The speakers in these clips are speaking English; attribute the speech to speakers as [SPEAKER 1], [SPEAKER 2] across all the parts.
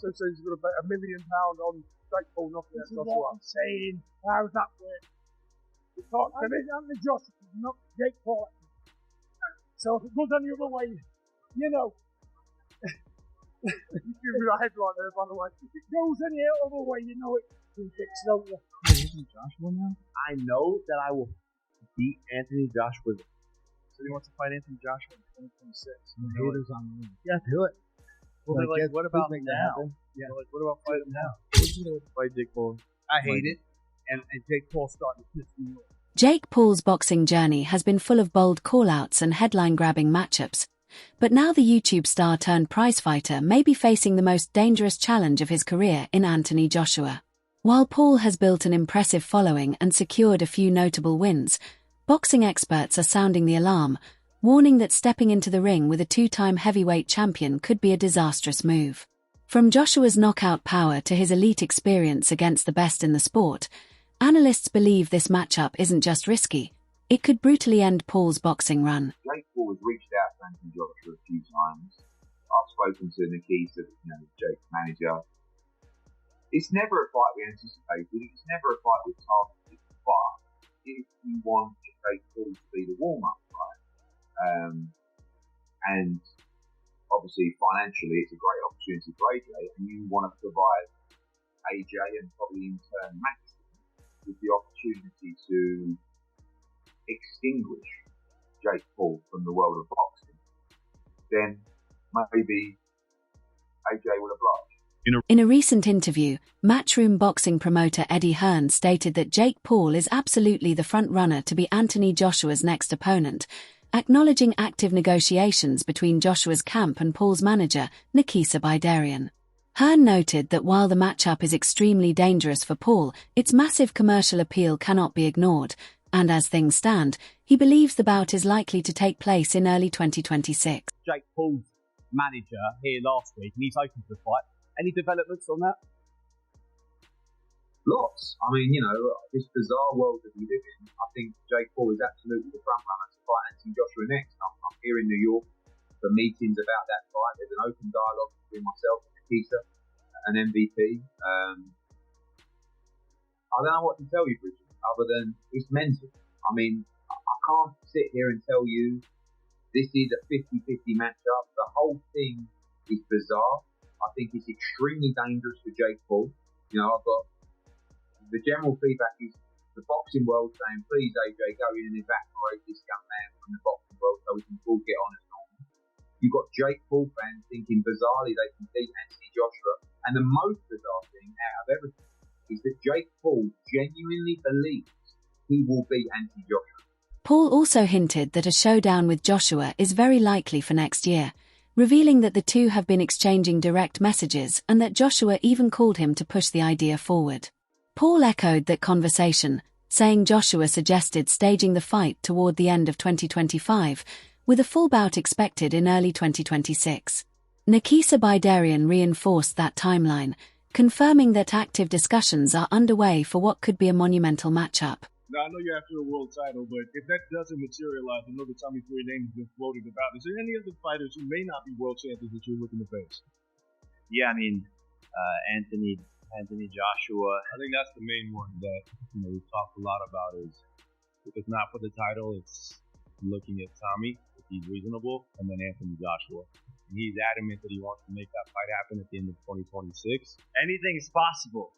[SPEAKER 1] also says he's going to bet £1 million on Jake Paul knocking out Joshua.
[SPEAKER 2] What I'm saying. How's that work? Anthony Joshua knocked Jake Paul. So if it goes any other way, you know.
[SPEAKER 1] You give me that headline there, by the way.
[SPEAKER 2] If it goes any other way, you know it's been fixed, don't you?
[SPEAKER 3] Joshua now? I know that I will beat Anthony Joshua.
[SPEAKER 4] So he wants to fight Anthony Joshua in 2026.
[SPEAKER 3] Haters on me. Yeah, do it.
[SPEAKER 4] Well, they're like, what about now? Yeah, like, what about fighting now? Fight Jake Paul.
[SPEAKER 3] I hate it. And Jake Paul starting to piss me off.
[SPEAKER 5] Jake Paul's boxing journey has been full of bold call-outs and headline-grabbing matchups. But now the YouTube star turned prizefighter may be facing the most dangerous challenge of his career in Anthony Joshua. While Paul has built an impressive following and secured a few notable wins, boxing experts are sounding the alarm, warning that stepping into the ring with a two-time heavyweight champion could be a disastrous move. From Joshua's knockout power to his elite experience against the best in the sport, analysts believe this matchup isn't just risky, it could brutally end Paul's boxing run.
[SPEAKER 6] Jake Paul has reached out to Anthony Joshua a few times. I've spoken to Nikisa, Jake's manager. It's never a fight we anticipated. It's never a fight we targeted. But if you want Jake Paul to be the warm-up fight, and obviously financially it's a great opportunity for AJ, and you want to provide AJ and probably in turn Max with the opportunity to extinguish Jake Paul from the world of boxing, then maybe AJ will oblige.
[SPEAKER 5] In a recent interview, Matchroom boxing promoter Eddie Hearn stated that Jake Paul is absolutely the front-runner to be Anthony Joshua's next opponent, acknowledging active negotiations between Joshua's camp and Paul's manager, Nikisa Bidarian. Hearn noted that while the matchup is extremely dangerous for Paul, its massive commercial appeal cannot be ignored, and as things stand, he believes the bout is likely to take place in early 2026.
[SPEAKER 3] Jake Paul's manager here last week, and he's open to the fight. Any developments on that?
[SPEAKER 6] Lots. I mean, this bizarre world that we live in, I think Jake Paul is absolutely the front runner to fight Anthony Joshua next. I'm here in New York for meetings about that fight. There's an open dialogue between myself and Nikisa, an MVP. I don't know what to tell you, Bridget, other than it's mental. I mean, I can't sit here and tell you this is a 50-50 matchup. The whole thing is bizarre. I think it's extremely dangerous for Jake Paul. I've got the general feedback is the boxing world saying, please AJ, go in and evaporate this young man from the boxing world so we can all get on as normal. You've got Jake Paul fans thinking bizarrely they can beat Anthony Joshua. And the most bizarre thing out of everything is that Jake Paul genuinely believes he will beat Anthony Joshua.
[SPEAKER 5] Paul also hinted that a showdown with Joshua is very likely for next year, revealing that the two have been exchanging direct messages and that Joshua even called him to push the idea forward. Paul echoed that conversation, saying Joshua suggested staging the fight toward the end of 2025, with a full bout expected in early 2026. Nikisa Bidarian reinforced that timeline, confirming that active discussions are underway for what could be a monumental matchup.
[SPEAKER 1] Now, I know you're after a world title, but if that doesn't materialize, I know the Tommy Fury name has been floated about. Is there any other fighters who may not be world champions that you're looking to face?
[SPEAKER 4] Yeah, I mean, Anthony Joshua.
[SPEAKER 1] I think that's the main one that we've talked a lot about. Is if it's not for the title, it's looking at Tommy if he's reasonable, and then Anthony Joshua. And he's adamant that he wants to make that fight happen at the end of 2026.
[SPEAKER 4] Anything's possible.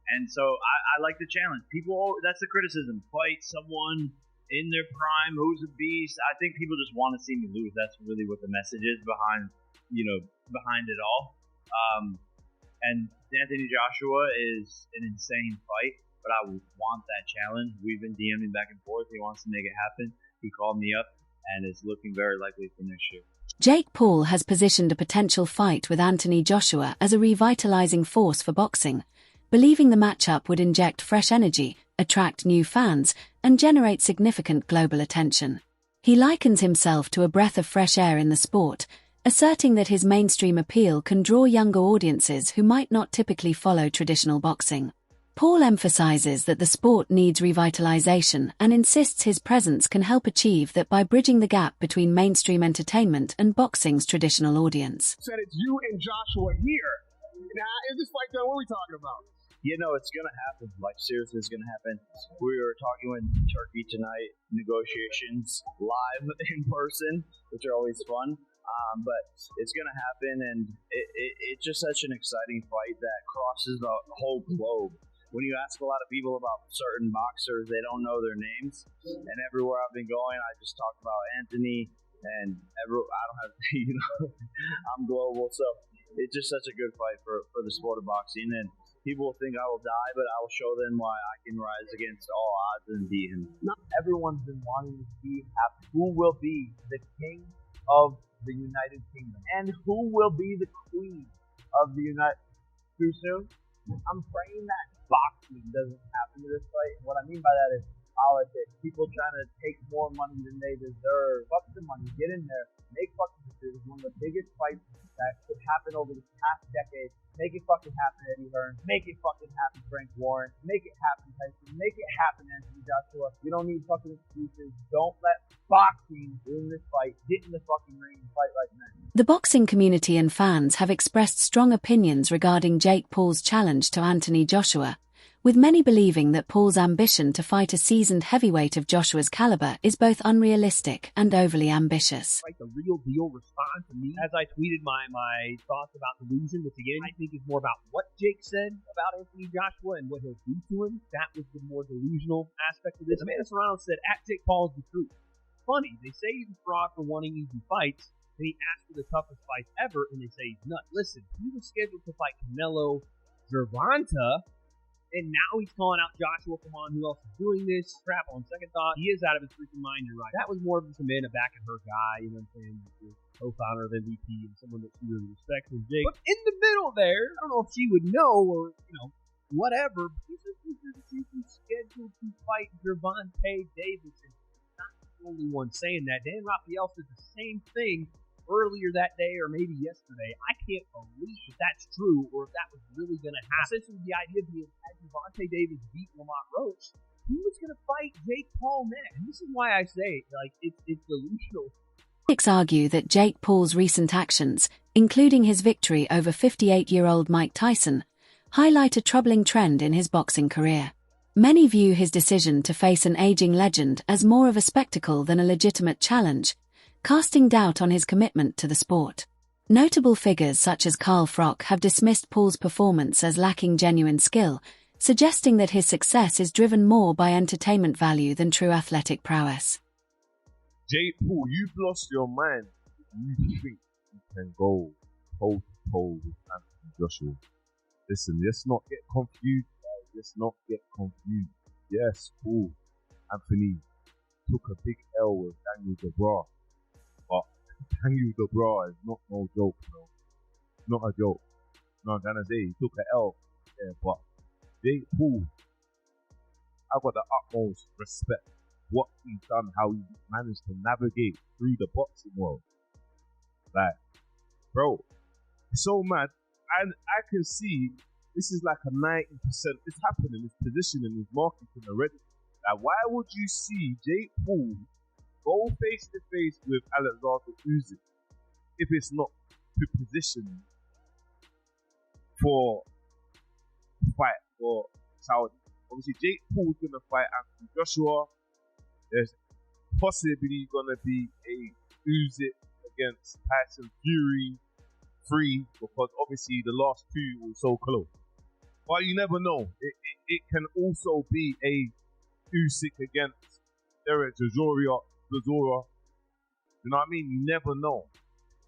[SPEAKER 4] And so I like the challenge. People, that's the criticism. Fight someone in their prime who's a beast. I think people just want to see me lose. That's really what the message is behind it all. And Anthony Joshua is an insane fight, but I want that challenge. We've been DMing back and forth. He wants to make it happen. He called me up, and it's looking very likely for next year.
[SPEAKER 5] Jake Paul has positioned a potential fight with Anthony Joshua as a revitalizing force for boxing, believing the matchup would inject fresh energy, attract new fans, and generate significant global attention. He likens himself to a breath of fresh air in the sport, asserting that his mainstream appeal can draw younger audiences who might not typically follow traditional boxing. Paul emphasizes that the sport needs revitalization and insists his presence can help achieve that by bridging the gap between mainstream entertainment and boxing's traditional audience.
[SPEAKER 7] Said it's you and Joshua here. Now, is this fight done? What are we talking about?
[SPEAKER 4] You know, it's going to happen. Like, seriously, it's going to happen. We were talking with Turkey tonight, negotiations live in person, which are always fun. But it's going to happen, and it's just such an exciting fight that crosses the whole globe. When you ask a lot of people about certain boxers, they don't know their names. And everywhere I've been going, I just talk about Anthony, and I don't have, I'm global. So it's just such a good fight for the sport of boxing. And people will think I will die, but I will show them why I can rise against all odds and beat him.
[SPEAKER 3] Not everyone's been wanting to see who will be the king of the United Kingdom and who will be the queen of the United. Too soon? I'm praying that boxing doesn't happen to this fight. And what I mean by that is politics. People trying to take more money than they deserve. Fuck the money. Get in there. Make fucking decisions. One of the biggest fights that could happen over the past decade. Make it fucking happen, Eddie Hearn. Make it fucking happen, Frank Warren. Make it happen, Tyson. Make it happen, Anthony Joshua. You don't need fucking excuses. Don't let boxing win this fight. Get in the fucking ring and fight like men.
[SPEAKER 5] The boxing community and fans have expressed strong opinions regarding Jake Paul's challenge to Anthony Joshua, with many believing that Paul's ambition to fight a seasoned heavyweight of Joshua's caliber is both unrealistic and overly ambitious.
[SPEAKER 8] Like the real deal response to me, as I tweeted my thoughts about delusion, which again I think is more about what Jake said about Anthony Joshua and what he'll do to him. That was the more delusional aspect of this. Amanda Serrano said, "At Jake Paul's the truth." Funny, they say he's a fraud for wanting easy fights, and he asked for the toughest fights ever, and they say he's nuts. Listen, he was scheduled to fight Canelo Gervonta, and now he's calling out Joshua. Come on, who else is doing this? Crap, on second thought, he is out of his freaking mind, you're right. That was more of just a man, a back and her guy, you know what I'm saying? The co-founder of MVP and someone that she really respects as Jake. But in the middle there, I don't know if she would know or, whatever. This is scheduled to fight Gervonta Davis, and not the only one saying that. Dan Raphael said the same thing earlier that day or maybe yesterday. I can't believe if that's true or if that was really going to happen. Essentially, the idea being had Gervonta Davis beat Lamont Roach, he was going to fight Jake Paul next. And this is why I say, it's delusional.
[SPEAKER 5] Critics argue that Jake Paul's recent actions, including his victory over 58-year-old Mike Tyson, highlight a troubling trend in his boxing career. Many view his decision to face an aging legend as more of a spectacle than a legitimate challenge, casting doubt on his commitment to the sport. Notable figures such as Carl Froch have dismissed Paul's performance as lacking genuine skill, suggesting that his success is driven more by entertainment value than true athletic prowess.
[SPEAKER 9] Jake Paul, you've lost your mind. You think you can go toe to toe with Anthony Joshua. Listen, let's not get confused, guys. Let's not get confused. Yes, Paul, Anthony took a big L with Daniel Dubois. But Daniel Dubois is not no joke, bro. Not a joke. No, I'm trying to say he took an L. Yeah, but Jake Paul, I've got the utmost respect. What he's done, how he managed to navigate through the boxing world. Like, bro, it's so mad. And I can see this is like a 90%. It's happening, it's positioning, it's marketing already. Like, why would you see Jake Paul go face to face with Alexander Usyk if it's not to position for fight for Saudi? Obviously, Jake Paul's gonna fight Anthony Joshua. There's possibly gonna be a Usyk against Tyson Fury 3 because obviously the last two were so close. But you never know. It can also be a Usyk against Derek Chisora. You know what I mean? You never know.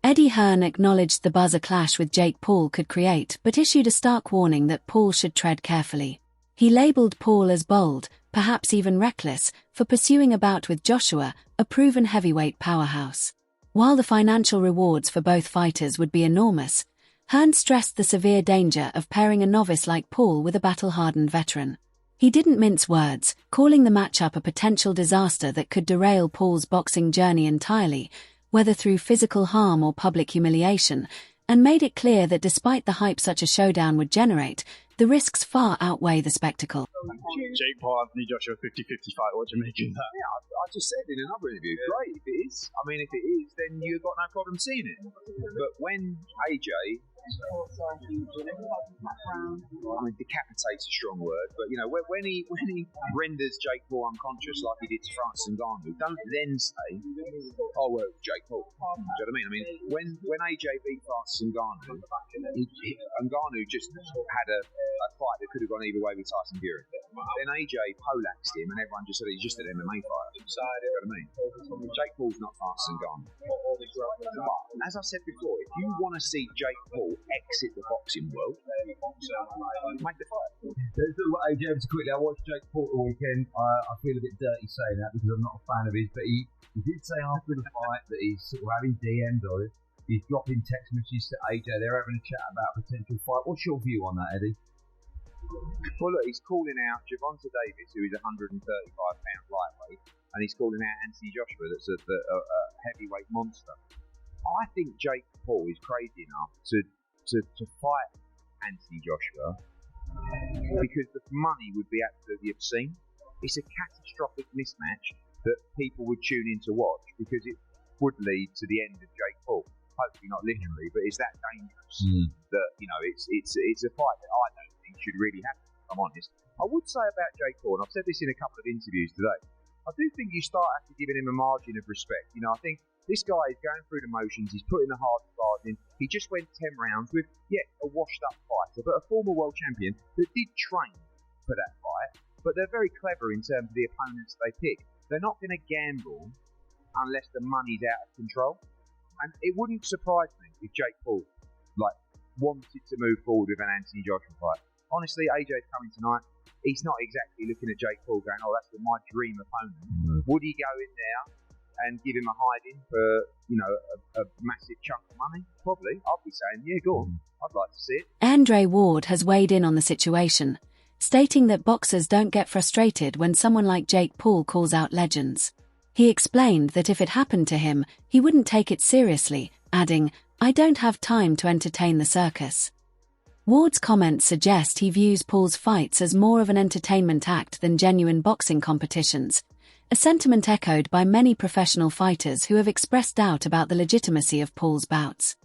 [SPEAKER 5] Eddie Hearn acknowledged the buzz a clash with Jake Paul could create, but issued a stark warning that Paul should tread carefully. He labeled Paul as bold, perhaps even reckless, for pursuing a bout with Joshua, a proven heavyweight powerhouse. While the financial rewards for both fighters would be enormous, Hearn stressed the severe danger of pairing a novice like Paul with a battle-hardened veteran. He didn't mince words, calling the matchup a potential disaster that could derail Paul's boxing journey entirely, whether through physical harm or public humiliation, and made it clear that despite the hype such a showdown would generate, the risks far outweigh the spectacle.
[SPEAKER 4] Jake Paul, Anthony Joshua, 50-50 fight. What do you make of that?
[SPEAKER 6] Yeah, I just said in another interview, great if it is. I mean, if it is, then you've got no problem seeing it. But when AJ, I mean, decapitate's a strong word, but you know, when he renders Jake Paul unconscious like he did to Francis Ngannou, don't then say, "Oh well, Jake Paul." Do you know what I mean? I mean, when AJ beat Francis Ngannou, Ngannou just had a fight that could have gone either way with Tyson Fury. Then AJ poleaxed him, and everyone just said he's just an MMA fighter. You know what I mean? Jake Paul's not Francis Ngannou. But as I said before, if you want to see Jake Paul exit the boxing world, make the fight.
[SPEAKER 10] Let's talk about AJ ever so quickly. I watched Jake Paul the weekend. I feel a bit dirty saying that because I'm not a fan of his, but he did say after the fight that he's sort of having DMs on it. He's dropping text messages to AJ. They're having a chat about a potential fight. What's your view on that, Eddie?
[SPEAKER 6] Well, look, he's calling out Gervonta Davis, who is a 135-pound lightweight, and he's calling out Anthony Joshua, that's a heavyweight monster. I think Jake Paul is crazy enough to fight Anthony Joshua because the money would be absolutely obscene. It's a catastrophic mismatch that people would tune in to watch because it would lead to the end of Jake Paul. Hopefully not literally, but it's that dangerous that, you know, it's a fight that I don't think should really happen, if I'm honest. I would say about Jake Paul, and I've said this in a couple of interviews today, I do think you start after giving him a margin of respect. You know, I think this guy is going through the motions, he's putting the hard yards in. He just went 10 rounds with, a washed-up fighter, but a former world champion that did train for that fight. But they're very clever in terms of the opponents they pick. They're not going to gamble unless the money's out of control. And it wouldn't surprise me if Jake Paul wanted to move forward with an Anthony Joshua fight. Honestly, AJ's coming tonight. He's not exactly looking at Jake Paul going, "Oh, that's my dream opponent." Would he go in there and give him a hiding for, a massive chunk of money? Probably. I'd be saying, yeah, go on. I'd like to see it.
[SPEAKER 5] Andre Ward has weighed in on the situation, stating that boxers don't get frustrated when someone like Jake Paul calls out legends. He explained that if it happened to him, he wouldn't take it seriously, adding, "I don't have time to entertain the circus." Ward's comments suggest he views Paul's fights as more of an entertainment act than genuine boxing competitions, a sentiment echoed by many professional fighters who have expressed doubt about the legitimacy of Paul's bouts.